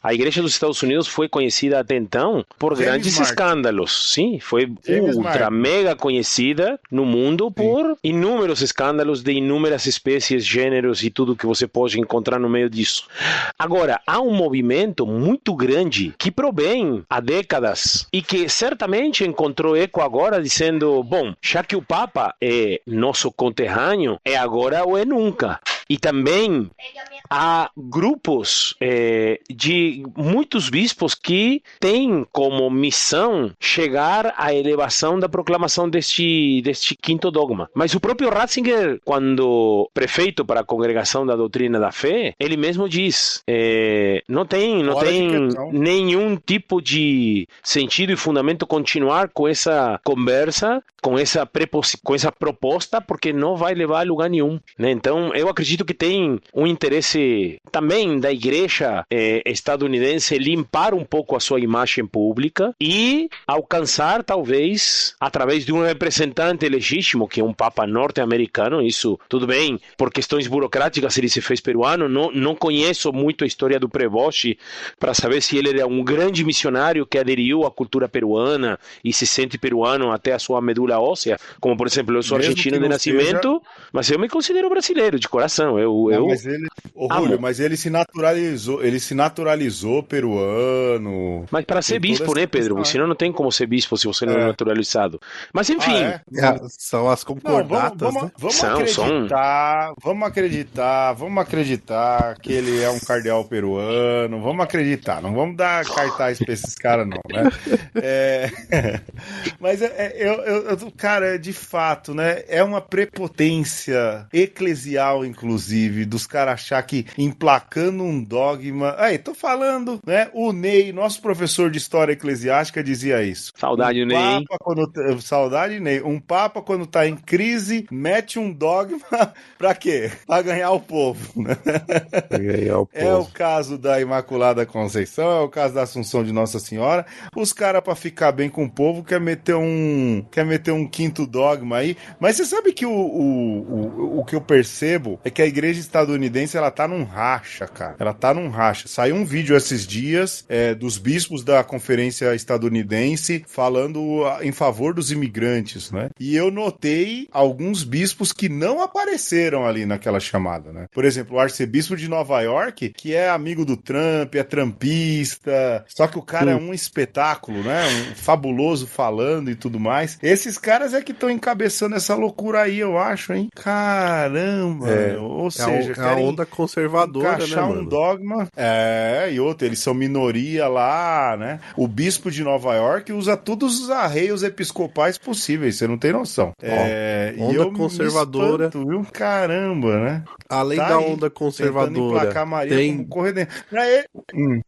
A Igreja dos Estados Unidos foi conhecida até então por grandes escândalos, sim, foi ultra mega conhecida no mundo por inúmeros escândalos de inúmeras espécies, gêneros e tudo que você pode encontrar no meio disso. Agora, há um movimento muito grande que provém há décadas e que certamente encontrou eco agora dizendo, já que o Papa é nosso conterrâneo, é agora ou é nunca. E também há grupos de muitos bispos que têm como missão chegar à elevação da proclamação deste 5º dogma. Mas o próprio Ratzinger, quando prefeito para a Congregação da Doutrina da Fé, ele mesmo diz, não tem nenhum tipo de sentido e fundamento continuar com essa conversa, com essa proposta, porque não vai levar a lugar nenhum, né? Então, eu acredito que tem um interesse também da igreja estadunidense limpar um pouco a sua imagem pública e alcançar, talvez, através de um representante legítimo, que é um Papa norte-americano. Isso, tudo bem, por questões burocráticas ele se fez peruano. Não conheço muito a história do Prevost para saber se ele era um grande missionário que aderiu à cultura peruana e se sente peruano até a sua medula óssea, como por exemplo, eu sou argentino de nascimento, mas eu me considero brasileiro de coração. Julio, mas ele se naturalizou peruano. Mas para ser bispo, né, Pedro? Você não tem como ser bispo se você não é naturalizado. Mas enfim. São as concordatas, né? Vamos acreditar que ele é um cardeal peruano. Vamos acreditar. Não vamos dar cartaz pra esses caras, não, né? Mas cara, de fato, né? É uma prepotência eclesial, inclusive, inclusive, dos caras achar que emplacando um dogma... Aí, tô falando, né? O Ney, nosso professor de história eclesiástica, dizia isso. Saudade, Ney, hein? Saudade, Ney. Um papa, quando tá em crise, mete um dogma pra quê? Pra ganhar o povo, né? É o caso da Imaculada Conceição, é o caso da Assunção de Nossa Senhora. Os caras, pra ficar bem com o povo, quer meter um quinto dogma aí. Mas você sabe que o que eu percebo é que a igreja estadunidense, ela tá num racha, cara. Ela tá num racha. Saiu um vídeo esses dias dos bispos da conferência estadunidense falando em favor dos imigrantes, né? E eu notei alguns bispos que não apareceram ali naquela chamada, né? Por exemplo, o arcebispo de Nova York, que é amigo do Trump, é trampista, só que o cara é um espetáculo, né? Um fabuloso falando e tudo mais. Esses caras é que estão encabeçando essa loucura aí, eu acho, hein? Caramba! Ou seja, é a onda conservadora, encaixar né, mano? um dogma. E outro, eles são minoria lá, né? O bispo de Nova York usa todos os arreios episcopais possíveis, você não tem noção. Onda e eu conservadora. me espanto, viu? Caramba, né? Além Tá da aí, onda conservadora, tentando emplacar Maria tem como corredor.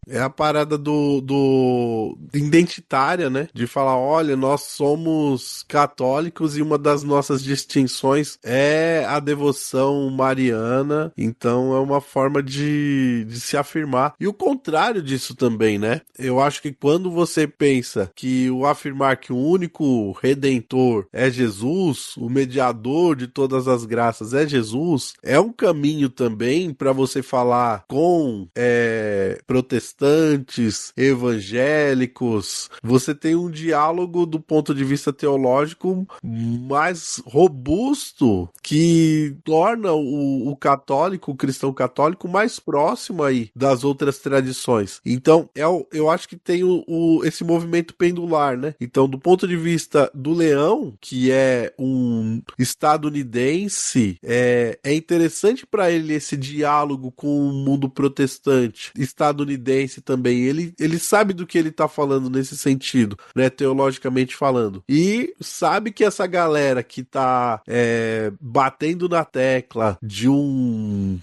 é a parada do identitária, né? De falar, olha, nós somos católicos e uma das nossas distinções é a devoção mariana, então é uma forma de se afirmar. E o contrário disso também, né? Eu acho que quando você pensa que o afirmar que o único redentor é Jesus, o mediador de todas as graças é Jesus, é um caminho também para você falar com protestantes, evangélicos. Você tem um diálogo do ponto de vista teológico mais robusto que torna o católico, o cristão católico, mais próximo aí das outras tradições. Então, eu acho que tem esse movimento pendular, né? Então, do ponto de vista do Leão, que é um estadunidense, é interessante para ele esse diálogo com o mundo protestante, estadunidense também. Ele sabe do que ele tá falando nesse sentido, né? Teologicamente falando. E sabe que essa galera que tá batendo na tecla de um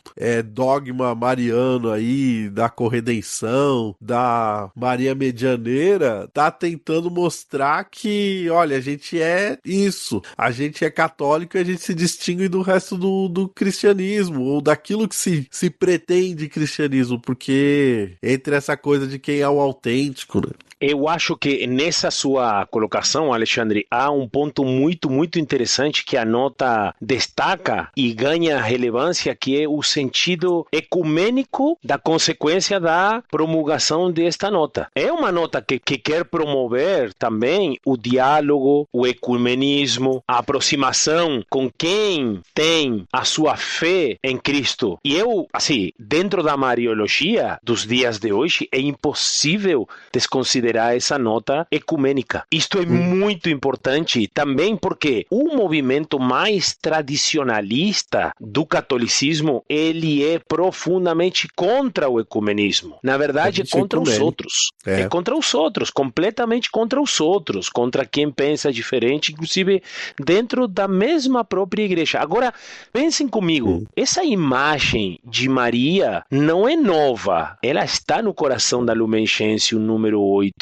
dogma mariano aí, da corredenção, da Maria Medianeira, tá tentando mostrar que, olha, a gente é isso, a gente é católico e a gente se distingue do resto do cristianismo, ou daquilo que se pretende cristianismo, porque entre essa coisa de quem é o autêntico, né? Eu acho que nessa sua colocação, Alexandre, há um ponto muito, muito interessante que a nota destaca e ganha relevância, que é o sentido ecumênico da consequência da promulgação desta nota. É uma nota que quer promover também o diálogo, o ecumenismo, a aproximação com quem tem a sua fé em Cristo. E eu, assim, dentro da mariologia dos dias de hoje, é impossível desconsiderar essa nota ecumênica. Isto é muito importante também porque o movimento mais tradicionalista do catolicismo, ele é profundamente contra o ecumenismo. Na verdade, é contra os outros. É contra os outros, completamente contra os outros, contra quem pensa diferente, inclusive dentro da mesma própria igreja. Agora, pensem comigo, essa imagem de Maria não é nova. Ela está no coração da Lumen Gentium número 8.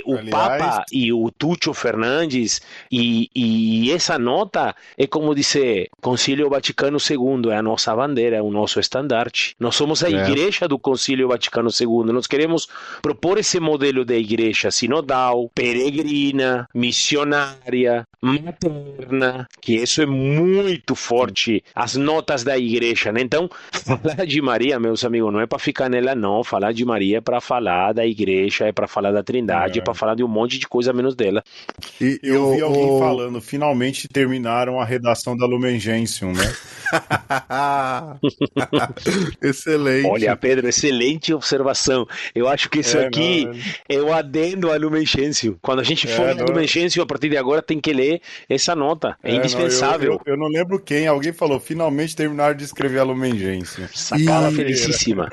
O Papa e o Túcio Fernandes e essa nota é como dizer, Concílio Vaticano II é a nossa bandeira, é o nosso estandarte. Nós somos a igreja do Concílio Vaticano II. Nós queremos propor esse modelo de igreja sinodal, peregrina, missionária, materna, que isso é muito forte, as notas da igreja, né? Então, falar de Maria, meus amigos, não é para ficar nela, não. Falar de Maria é para falar da igreja, é para falar da Trindade, é para falar de um monte de coisa menos dela. E eu vi alguém falando, finalmente terminaram a redação da Lumen Gentium, né? Excelente. Olha, Pedro, excelente observação. Eu acho que isso aqui é o adendo à Lumen Gentium. Quando a gente for na Lumen Gentium, a partir de agora tem que ler essa nota. É indispensável. Eu não lembro quem, alguém falou, finalmente terminaram de escrever a Lumen Gentium. Sacada felicíssima.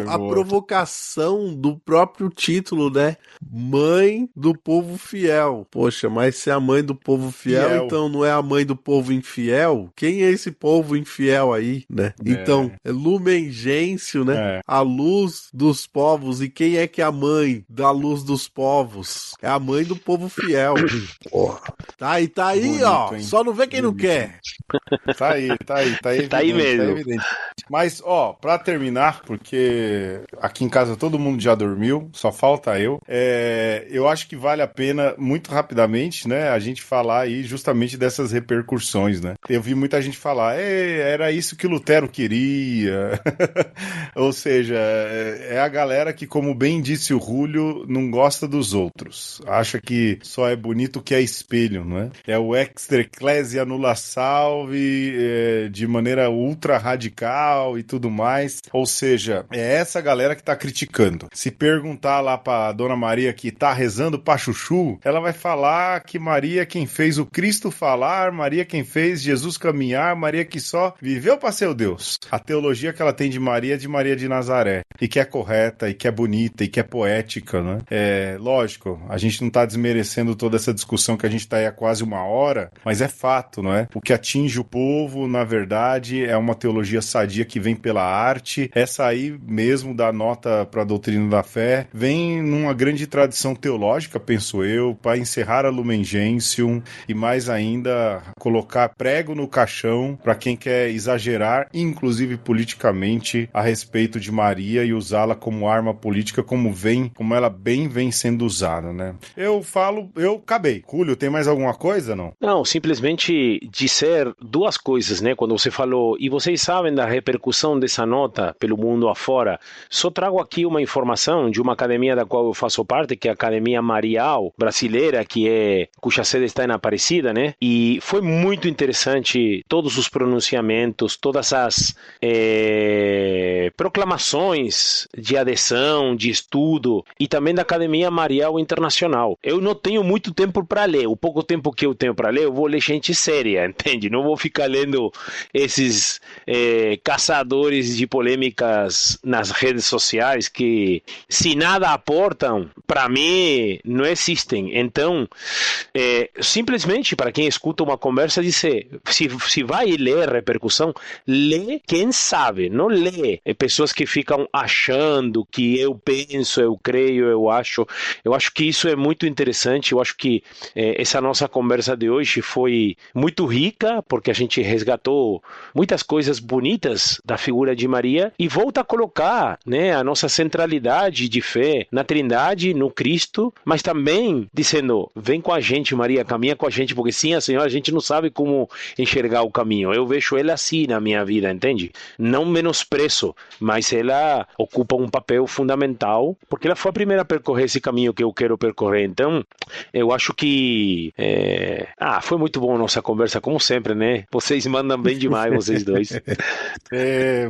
A provocação do próprio título, né? Mãe do povo fiel. Poxa, mas se é a mãe do povo fiel, então não é a mãe do povo infiel? Quem é esse povo povo infiel aí, né? Então, Lumen Gentium, né? A luz dos povos. E quem é que é a mãe da luz dos povos? É a mãe do povo fiel. Porra. Tá aí, bonito, ó. Hein? Só não vê quem bonito, não quer. Tá aí evidente, tá aí mesmo. Tá evidente. Mas, ó, pra terminar, porque aqui em casa todo mundo já dormiu, só falta eu. Eu acho que vale a pena, muito rapidamente, né, a gente falar aí justamente dessas repercussões, né? Eu vi muita gente falar, era isso que Lutero queria. Ou seja, é a galera que, como bem disse o Rúlio, não gosta dos outros. Acha que só é bonito o que é espelho, não é? É o extra ecclesia nulla salve, de maneira ultra radical e tudo mais. Ou seja, é essa galera que tá criticando. Se perguntar lá pra Dona Maria que tá rezando pra chuchu, ela vai falar que Maria é quem fez o Cristo falar, Maria é quem fez Jesus caminhar, Maria que só viveu pra ser o Deus. A teologia que ela tem de Maria é de Maria de Nazaré. E que é correta, e que é bonita, e que é poética, né? Lógico, a gente não tá desmerecendo toda essa discussão que a gente tá aí há quase uma hora, mas é fato, não é? O que atinge o povo, na verdade, é uma teologia sadia que vem pela arte. Essa aí mesmo da nota para a doutrina da fé vem numa grande tradição teológica, penso eu, para encerrar a Lumen Gentium e mais ainda colocar prego no caixão para quem quer exagerar, inclusive politicamente, a respeito de Maria e usá-la como arma política, como ela bem vem sendo usada, né? Eu acabei. Júlio, tem mais alguma coisa, não? Não, simplesmente dizer duas coisas, né? Quando você falou, e vocês sabem da repercussão dessa nota pelo mundo afora, só trago aqui uma informação de uma academia da qual eu faço parte, que é a Academia Marial Brasileira, cuja sede está em Aparecida, né? E foi muito interessante todos os pronunciamentos, todas as proclamações de adesão, de estudo, e também da Academia Marial Internacional. Eu não tenho muito tempo para ler, o pouco tempo que eu tenho para ler, eu vou ler gente séria, entende? Não vou ficar lendo esses caçadores de polêmicas nas redes sociais que, se nada aportam, para mim, não existem. Então, simplesmente, para quem escuta uma conversa, dizer, se vai ler repercussão, lê quem sabe, não lê pessoas que ficam achando que eu penso, eu creio, eu acho. Eu acho que isso é muito interessante, eu acho que essa nossa conversa de hoje foi muito rica, porque a gente resgatou muitas coisas bonitas da figura de Maria e volta a colocar, né, a nossa centralidade de fé na Trindade, no Cristo, mas também dizendo, vem com a gente, Maria, caminha com a gente, porque sim, a Senhora, a gente não sabe como enxergar o caminho. Eu vejo ela assim na minha vida, entende? Não menosprezo, mas ela ocupa um papel fundamental, porque ela foi a primeira a percorrer esse caminho que eu quero percorrer. Então, eu acho que foi muito bom a nossa conversa, como sempre, né? Vocês mandam bem demais, vocês dois.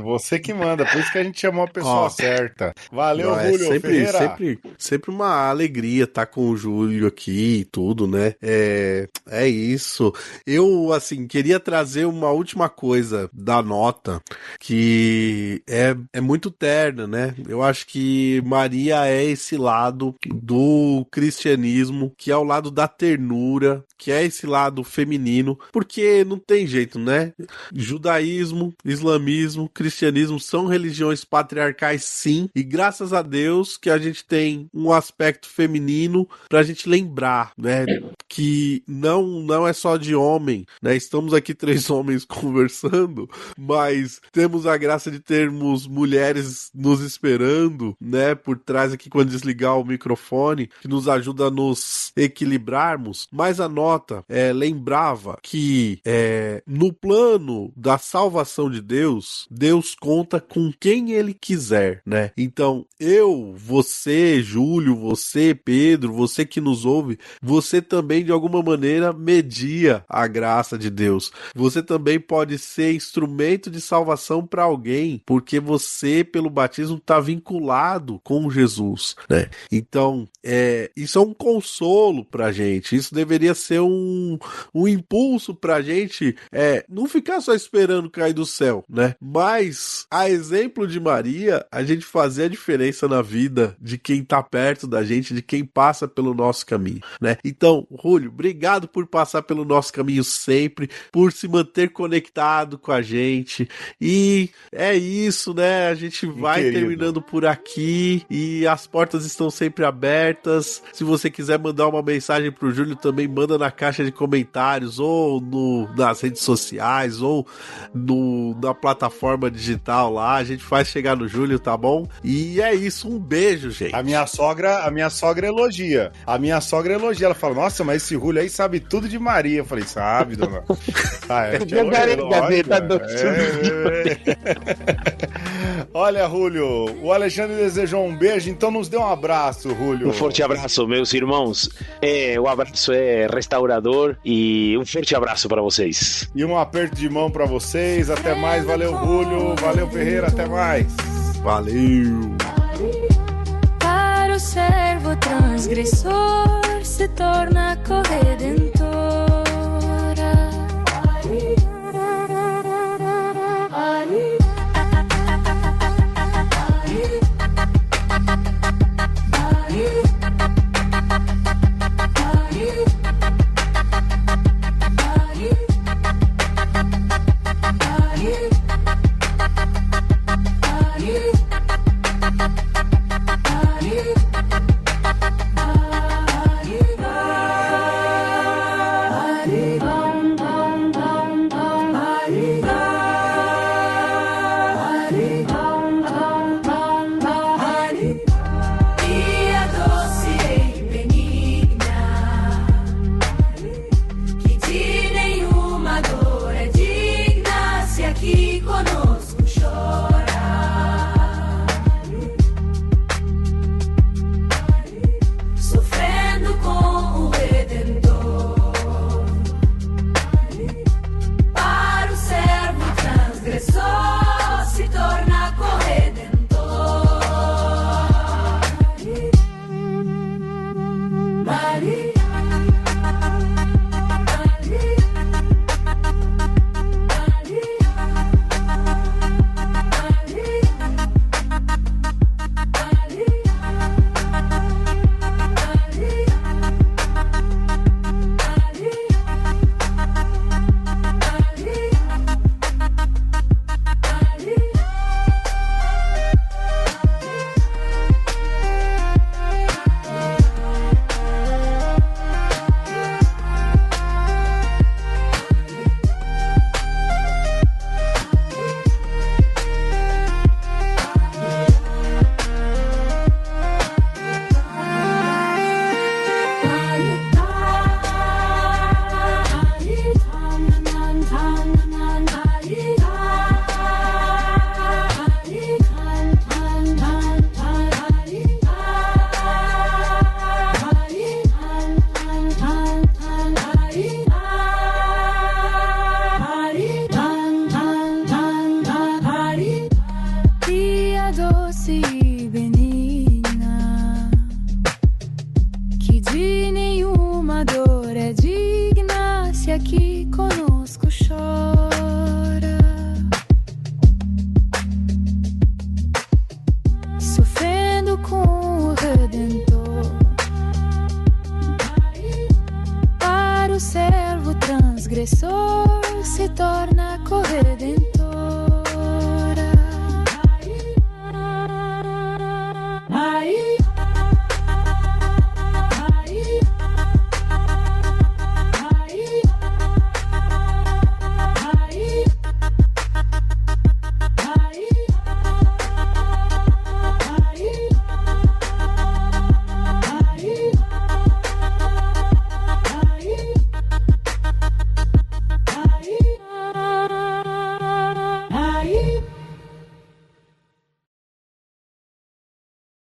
Você que manda, por isso que a gente chamou a pessoa certa. Valeu, Júlio Ferreira. Sempre uma alegria estar com o Júlio aqui e tudo, né? É isso. Eu, assim, queria trazer uma última coisa da nota, que é muito terna, né? Eu acho que Maria é esse lado do cristianismo, que é o lado da ternura, que é esse lado feminino, porque não tem jeito, né? Judaísmo, islamismo, cristianismo são religiões patriarcais, sim, e graças a Deus que a gente tem um aspecto feminino pra gente lembrar, né? Que não é só de homem, né? Estamos aqui 3 homens conversando, mas temos a graça de termos mulheres nos esperando, né? Por trás aqui quando desligar o microfone, que nos ajuda a nos equilibrarmos, mas a nota lembrava que no plano da salvação de Deus, Deus conta com quem ele quiser, né? Então, você, Júlio, você, Pedro, você que nos ouve, você também de alguma maneira media a graça de Deus. Você também pode ser instrumento de salvação para alguém, porque você, pelo batismo, está vinculado com Jesus, né? Então, isso é um consolo pra gente. Isso deveria poderia ser um impulso pra gente não ficar só esperando cair do céu, né? Mas, a exemplo de Maria, a gente fazer a diferença na vida de quem tá perto da gente, de quem passa pelo nosso caminho, né? Então, Julio, obrigado por passar pelo nosso caminho sempre, por se manter conectado com a gente. E é isso, né? A gente vai terminando por aqui e as portas estão sempre abertas. Se você quiser mandar uma mensagem pro Júlio, também manda na caixa de comentários ou nas redes sociais ou na plataforma digital lá. A gente faz chegar no Júlio, tá bom? E é isso, um beijo, gente. A minha sogra elogia. Ela fala, nossa, mas esse Julio aí sabe tudo de Maria. Eu falei, sabe, dona? Olha, Julio, o Alexandre desejou um beijo, então nos dê um abraço, Julio. Um forte abraço, meus irmãos. O abraço é restaurador e um forte abraço para vocês. E um aperto de mão para vocês. Até mais, valeu, Julio. Valeu, Ferreira, até mais. Valeu. Para o servo transgressor se torna corredentora. Para o servo transgressor se torna corredentor.